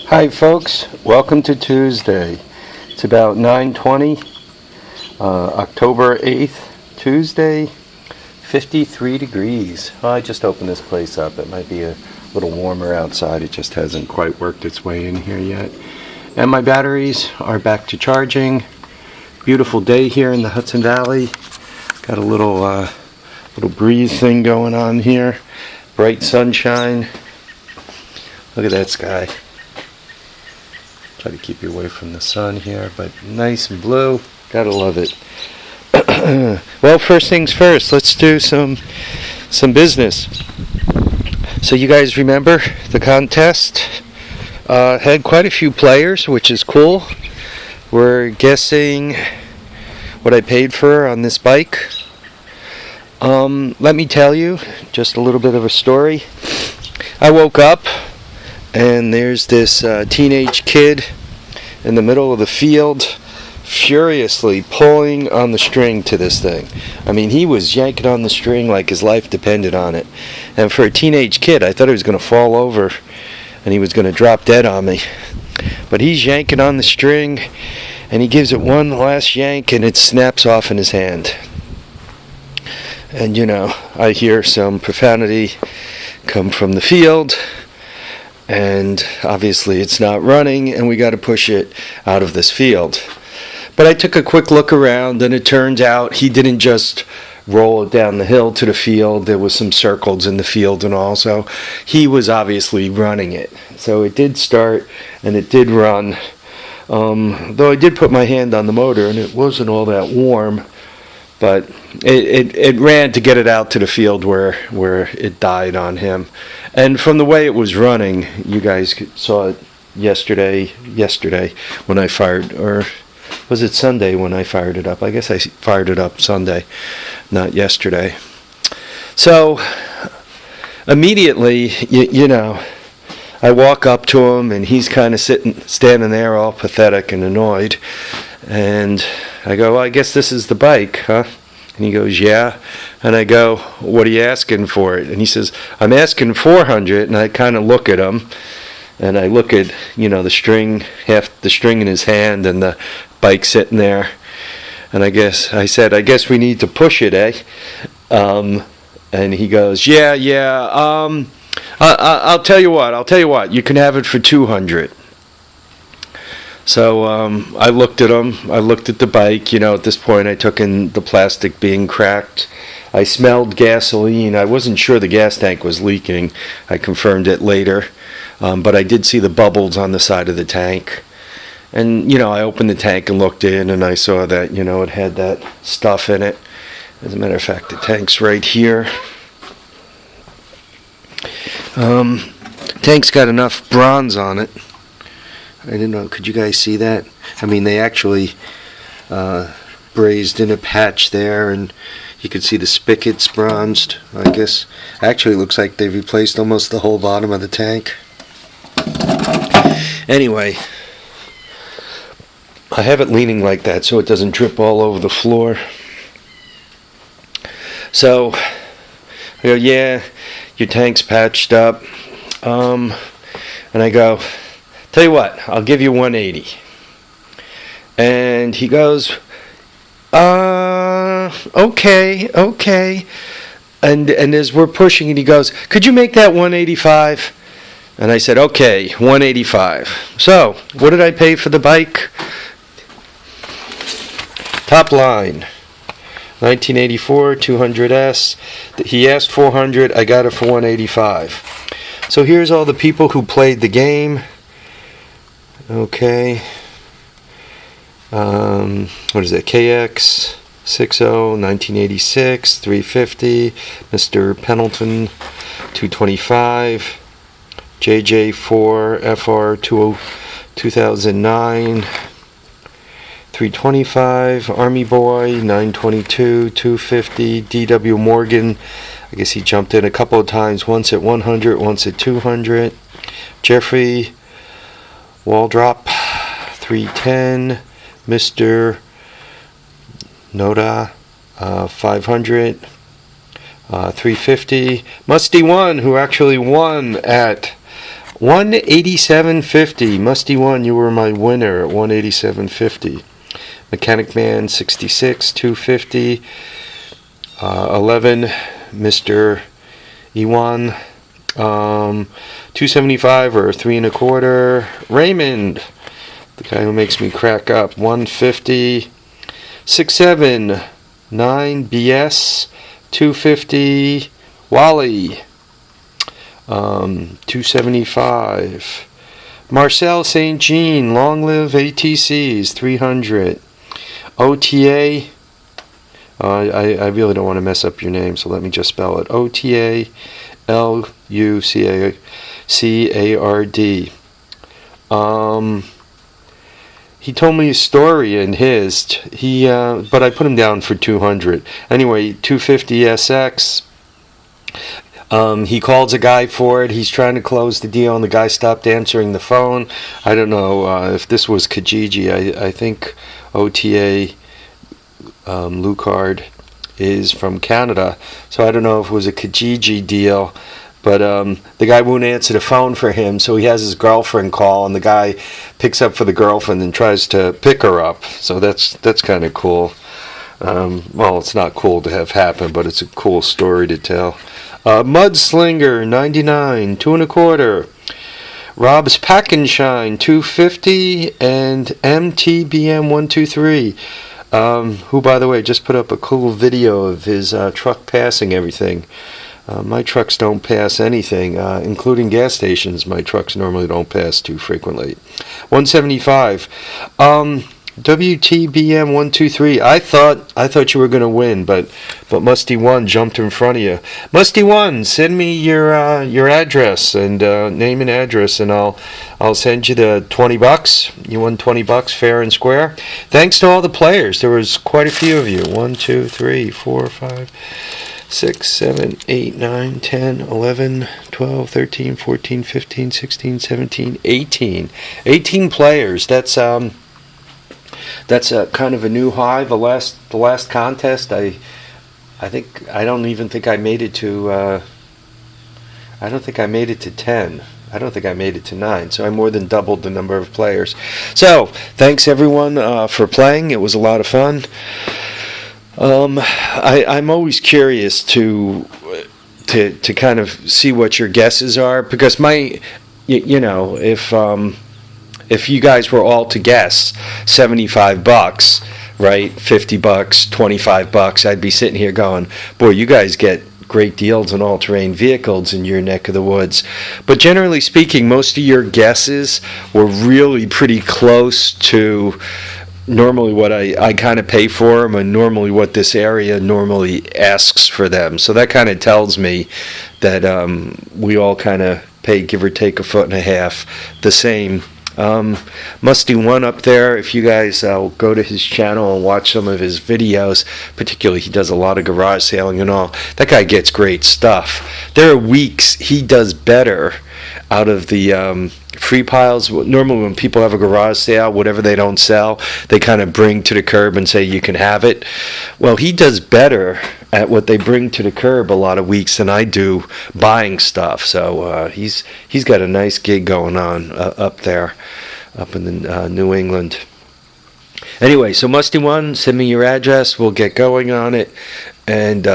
Hi folks, welcome to Tuesday. It's about 9:20, October 8th, Tuesday, 53 degrees. I just opened this place up. It might be a little warmer outside. It just hasn't quite worked its way in here yet. And my batteries are back to charging. Beautiful day here in the Hudson Valley. Got a little breeze thing going on here. Bright sunshine. Look at that sky. Try to keep you away from the sun here, but nice and blue. Gotta love it. Well, first things first, let's do some business. So you guys remember the contest? Had quite a few players, which is cool. We're guessing what I paid for on this bike. Let me tell you just a little bit of a story. I woke up and there's this teenage kid in the middle of the field furiously pulling on the string to this thing. I mean, he was yanking on the string like his life depended on it. And for a teenage kid, I thought he was going to fall over and he was going to drop dead on me. But he's yanking on the string and he gives it one last yank and it snaps off in his hand. And you know, I hear some profanity come from the field. And obviously it's not running and we got to push it out of this field. But I took a quick look around and it turns out he didn't just roll it down the hill to the field. There was some circles in the field and all, so he was obviously running it. So it did start and it did run. Though I did put my hand on the motor and it wasn't all that warm, but it ran to get it out to the field where it died on him. And from the way it was running, you guys saw it yesterday when I fired, or was it Sunday when I fired it up? I guess I fired it up Sunday, not yesterday. So immediately, you know, I walk up to him and he's kind of standing there all pathetic and annoyed. And I go, well, I guess this is the bike, huh? And he goes, yeah. And I go, what are you asking for it? And he says, I'm asking 400. And I kind of look at him, and I look at, you know, the string, half the string in his hand, and the bike sitting there. And I said, I guess we need to push it, eh? And he goes, yeah. I'll tell you what. You can have it for 200. So I looked at him. I looked at the bike. You know, at this point, I took in the plastic being cracked. I smelled gasoline. I wasn't sure the gas tank was leaking. I confirmed it later. But I did see the bubbles on the side of the tank. And, you know, I opened the tank and looked in, and I saw that, you know, it had that stuff in it. As a matter of fact, the tank's right here. Tank's got enough bronze on it. I didn't know, could you guys see that? I mean, they actually brazed in a patch there, and you could see the spigots bronzed, I guess. Actually, it looks like they've replaced almost the whole bottom of the tank. Anyway, I have it leaning like that so it doesn't drip all over the floor. So, I go, yeah, your tank's patched up. And I go, tell you what, I'll give you 180. And he goes, okay. And as we're pushing it, he goes, could you make that 185? And I said, okay, 185. So, what did I pay for the bike? Top line, 1984 200S. He asked 400, I got it for 185. So here's all the people who played the game. Okay. What is it? KX 60 1986 350. Mr. Pendleton 225. JJ4 FR 2009 325. Army Boy 922 250. DW Morgan, I guess he jumped in a couple of times, once at 100, once at 200. Jeffrey Waldrop 310. Mr. Noda 500. 350. Musty One, who actually won at 187.50. Musty One, you were my winner at 187.50. Mechanic Man 66, 250. 11, Mr. Ewan, 275 or 3 1/4. Raymond, the guy who makes me crack up, 150. 6-7, 9 BS, 250. Wally, 275. Marcel St. Jean, Long Live ATCs, 300. OTA, I really don't want to mess up your name, so let me just spell it. OTALUCARD. He told me a story in his. But I put him down for 200. Anyway, 250 SX. He calls a guy for it. He's trying to close the deal, and the guy stopped answering the phone. I don't know if this was Kijiji. I think OTA Lucard is from Canada, so I don't know if it was a Kijiji deal. But the guy won't answer the phone for him, so he has his girlfriend call, and the guy picks up for the girlfriend and tries to pick her up. So that's kind of cool. Well, it's not cool to have happen, but it's a cool story to tell. Mudslinger 99, 2 1/4. Rob's Pack and Shine 250, and MTBM 123. Who, by the way, just put up a cool video of his truck passing everything. My trucks don't pass anything, including gas stations. My trucks normally don't pass too frequently. 175. WTBM 123. I thought you were going to win, but Musty One jumped in front of you. Musty One, send me your address and name and address, and I'll send you the $20. You won $20 fair and square. Thanks to all the players. There was quite a few of you. 1, 2, 3, 4, 5, 6, 7, 8, 9, 10, 11, 12, 13, 14, 15, 16, 17, 18. 18 players. That's a kind of a new high. The last contest, I don't even think I made it to. I don't think I made it to 10. I don't think I made it to 9. So I more than doubled the number of players. So thanks everyone for playing. It was a lot of fun. I'm always curious to kind of see what your guesses are, because if you guys were all to guess $75, right, $50, $25, I'd be sitting here going, boy, you guys get great deals on all-terrain vehicles in your neck of the woods. But generally speaking, most of your guesses were really pretty close to normally what I kind of pay for them, and normally what this area normally asks for them. So that kind of tells me that we all kind of pay, give or take, $1.50 the same. Musty One up there, if you guys go to his channel and watch some of his videos, particularly he does a lot of garage sailing and all, that guy gets great stuff. There are weeks he does better out of the free piles. Normally when people have a garage sale, whatever they don't sell, they kind of bring to the curb and say you can have it. Well, he does better at what they bring to the curb a lot of weeks than I do buying stuff. So he's got a nice gig going on up there, up in the New England. Anyway, so Musty One, send me your address. We'll get going on it, and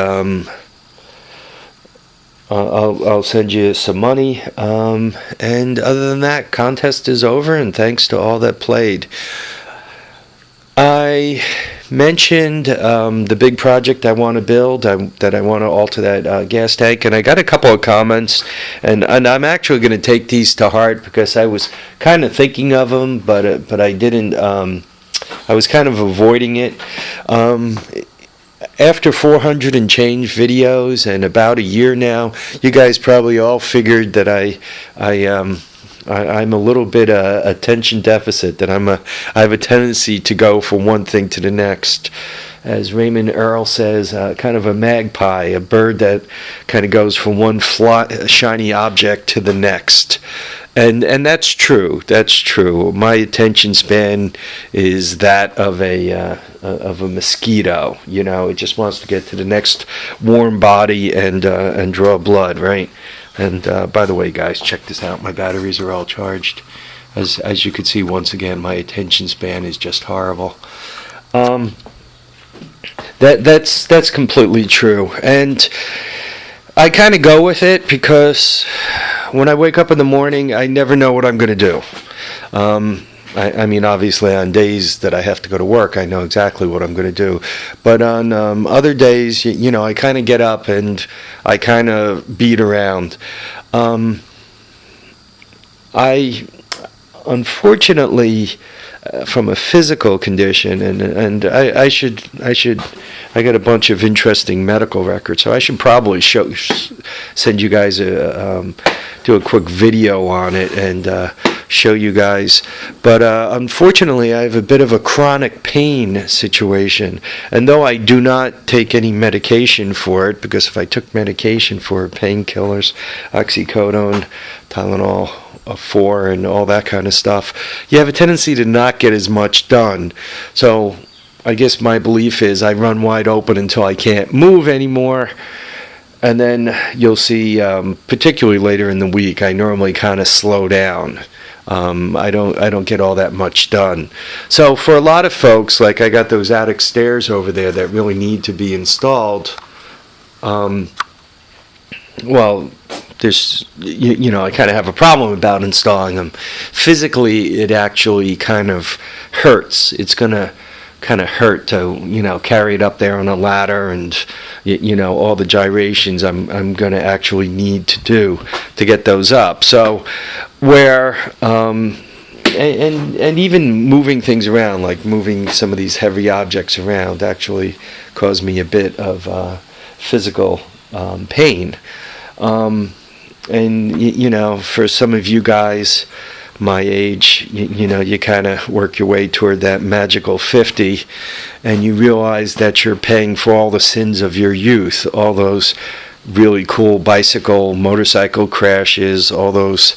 I'll send you some money. And other than that, contest is over, and thanks to all that played. I mentioned the big project I want to build, that I want to alter that gas tank, and I got a couple of comments, and I'm actually going to take these to heart, because I was kind of thinking of them, but I didn't. I was kind of avoiding it. After 400 and change videos and about a year now, you guys probably all figured that I'm a little bit attention deficit, that I have a tendency to go from one thing to the next. As Raymond Earl says, kind of a magpie, a bird that kind of goes from one shiny object to the next. And that's true. That's true. My attention span is that of a mosquito. You know, it just wants to get to the next warm body and draw blood, right? And by the way, guys, check this out. My batteries are all charged. As you can see, once again, my attention span is just horrible. That's completely true, and I kind of go with it because when I wake up in the morning, I never know what I'm going to do. I mean, obviously, on days that I have to go to work, I know exactly what I'm going to do. But on other days, I kind of get up and I kind of beat around. I unfortunately, from a physical condition, and I got a bunch of interesting medical records, so I should probably send you guys do a quick video on it and show you guys. But unfortunately, I have a bit of a chronic pain situation, and though I do not take any medication for it, because if I took medication for painkillers, oxycodone, Tylenol, 4 and all that kind of stuff, you have a tendency to not get as much done. So I guess my belief is I run wide open until I can't move anymore, and then you'll see, particularly later in the week, I normally kind of slow down. I don't get all that much done. So for a lot of folks, like I got those attic stairs over there that really need to be installed. Well, there's, I kind of have a problem about installing them. Physically, it actually kind of hurts. It's going to kind of hurt to, carry it up there on a ladder and, all the gyrations I'm going to actually need to do to get those up. So where, and even moving things around, like moving some of these heavy objects around, actually caused me a bit of physical pain. And for some of you guys my age, you kind of work your way toward that magical 50, and you realize that you're paying for all the sins of your youth, all those really cool motorcycle crashes, all those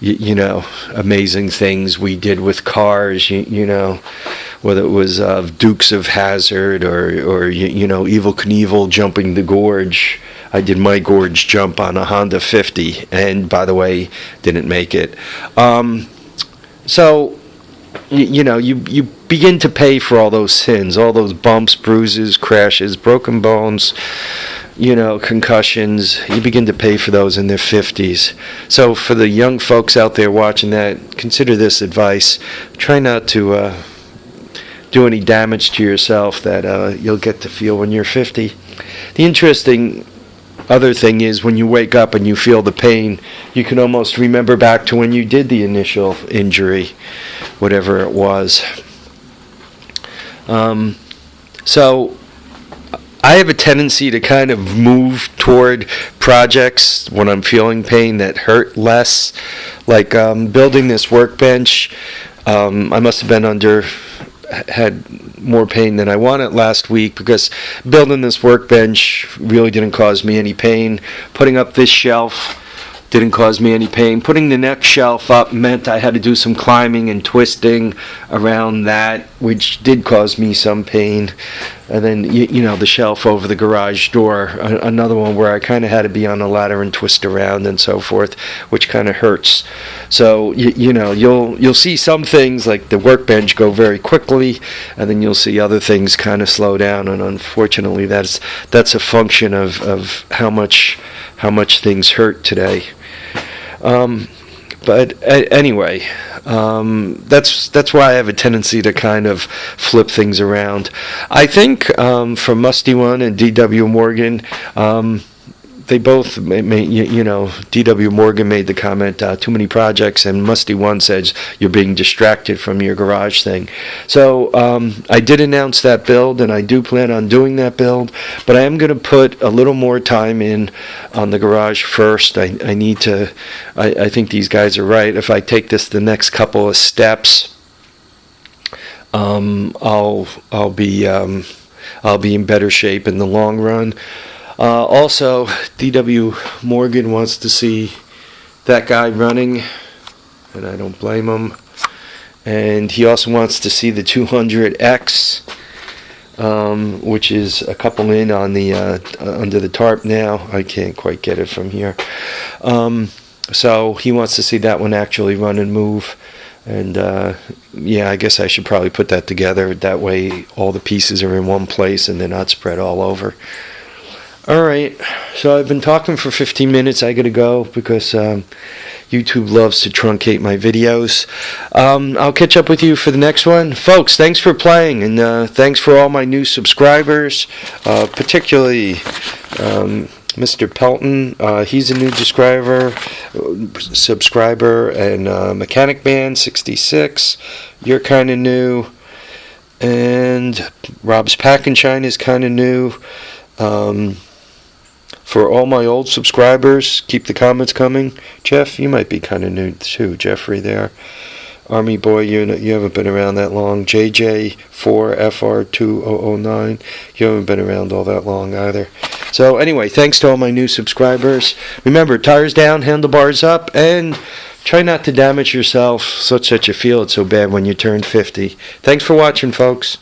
amazing things we did with cars, whether it was Dukes of Hazzard or Evel Knievel jumping the gorge. I did my gorge jump on a Honda 50, and by the way, didn't make it. So, you begin to pay for all those sins, all those bumps, bruises, crashes, broken bones, concussions. You begin to pay for those in their 50s. So for the young folks out there watching that, consider this advice. Try not to do any damage to yourself that you'll get to feel when you're 50. The interesting other thing is when you wake up and you feel the pain, you can almost remember back to when you did the initial injury, whatever it was. So I have a tendency to kind of move toward projects when I'm feeling pain that hurt less. Like building this workbench, I must have been had more pain than I wanted last week, because building this workbench really didn't cause me any pain. Putting up this shelf didn't cause me any pain. Putting the next shelf up meant I had to do some climbing and twisting around that, which did cause me some pain. And then, the shelf over the garage door, another one where I kind of had to be on a ladder and twist around and so forth, which kind of hurts. So, you'll see some things like the workbench go very quickly, and then you'll see other things kind of slow down. And unfortunately, that's a function of how much things hurt today. But anyway, that's why I have a tendency to kind of flip things around. I think from Musty One and D.W. Morgan, they both D.W. Morgan made the comment, too many projects, and Musty One says you're being distracted from your garage thing. So I did announce that build, and I do plan on doing that build, but I am going to put a little more time in on the garage first. I need to, I think these guys are right. If I take this the next couple of steps, I'll be in better shape in the long run. Also, D.W. Morgan wants to see that guy running, and I don't blame him. And he also wants to see the 200X. which is a couple in on the under the tarp now. I can't quite get it from here. So he wants to see that one actually run and move. And yeah, I guess I should probably put that together. That way all the pieces are in one place and they're not spread all over. Alright, so I've been talking for 15 minutes. I gotta go because YouTube loves to truncate my videos. I'll catch up with you for the next one. Folks, thanks for playing, and thanks for all my new subscribers, particularly Mr. Pelton. He's a new subscriber, and Mechanic Man 66. You're kind of new, and Rob's Pack and Shine is kind of new. For all my old subscribers, keep the comments coming. Jeff, you might be kind of new too. Jeffrey there. Army Boy, you haven't been around that long. JJ4FR2009, you haven't been around all that long either. So anyway, thanks to all my new subscribers. Remember, tires down, handlebars up, and try not to damage yourself such that you feel it so bad when you turn 50. Thanks for watching, folks.